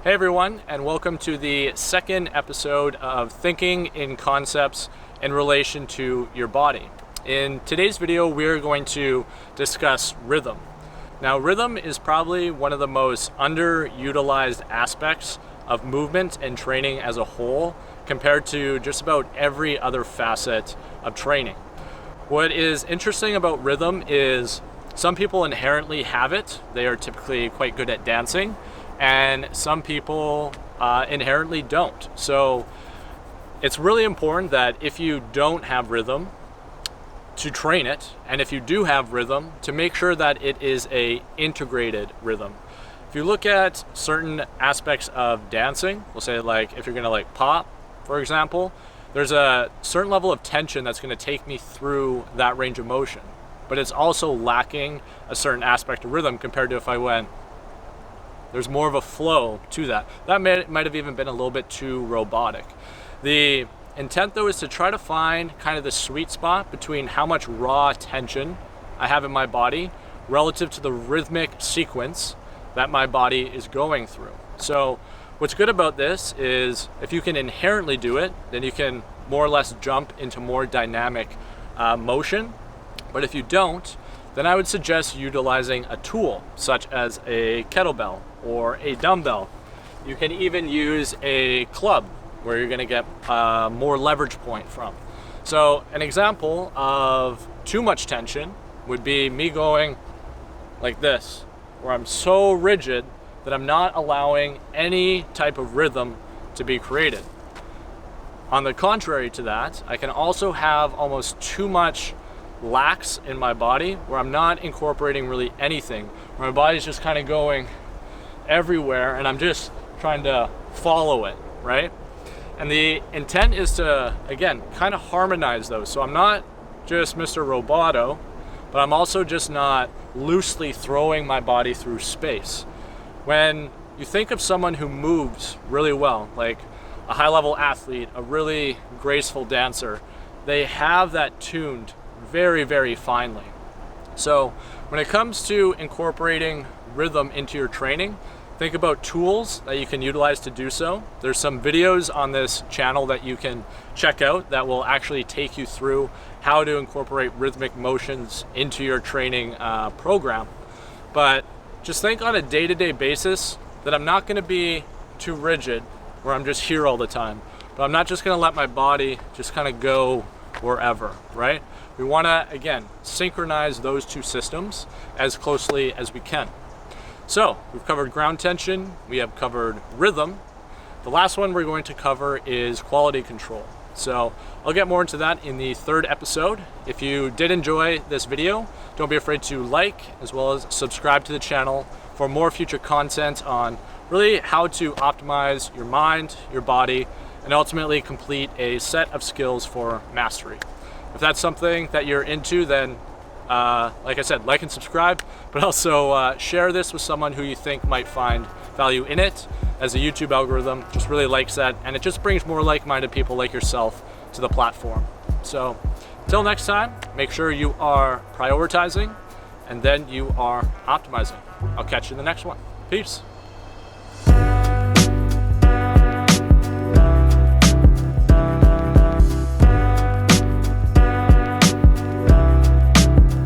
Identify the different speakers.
Speaker 1: Hey everyone, and welcome to the second episode of Thinking in Concepts in relation to your body. In today's video, we're going to discuss rhythm. Now, rhythm is probably one of the most underutilized aspects of movement and training as a whole compared to just about every other facet of training. What is interesting about rhythm is some people inherently have it. They are typically quite good at dancing, and some people inherently don't. So it's really important that if you don't have rhythm, to train it, and if you do have rhythm, to make sure that it is a integrated rhythm. If you look at certain aspects of dancing, we'll say like if you're gonna like pop, for example, there's a certain level of tension that's gonna take me through that range of motion, but it's also lacking a certain aspect of rhythm compared to if I went, there's more of a flow to that. That might have even been a little bit too robotic. The intent though is to try to find kind of the sweet spot between how much raw tension I have in my body relative to the rhythmic sequence that my body is going through. So what's good about this is if you can inherently do it, then you can more or less jump into more dynamic motion. But if you don't, then I would suggest utilizing a tool such as a kettlebell or a dumbbell. You can even use a club where you're gonna get more leverage point from. So an example of too much tension would be me going like this, where I'm so rigid that I'm not allowing any type of rhythm to be created. On the contrary to that, I can also have almost too much lax in my body where I'm not incorporating really anything, where my body's just kind of going everywhere and I'm just trying to follow it, right? And the intent is to, again, kind of harmonize those. So I'm not just Mr. Roboto, but I'm also just not loosely throwing my body through space. When you think of someone who moves really well, like a high-level athlete, a really graceful dancer, they have that tuned very, very finely. So when it comes to incorporating rhythm into your training, think about tools that you can utilize to do so. There's some videos on this channel that you can check out that will actually take you through how to incorporate rhythmic motions into your training program. But just think on a day-to-day basis that I'm not going to be too rigid where I'm just here all the time, but I'm not just going to let my body just kind of go wherever, right? We want to, again, synchronize those two systems as closely as we can. So we've covered ground tension, we have covered rhythm. The last one we're going to cover is quality control. So I'll get more into that in the third episode. If you did enjoy this video, don't be afraid to like as well as subscribe to the channel for more future content on really how to optimize your mind, your body, and ultimately complete a set of skills for mastery. If that's something that you're into, then like I said, like and subscribe, but also share this with someone who you think might find value in it, as the YouTube algorithm just really likes that, and it just brings more like-minded people like yourself to the platform. So until next time, make sure you are prioritizing and then you are optimizing. I'll catch you in the next one. Peace.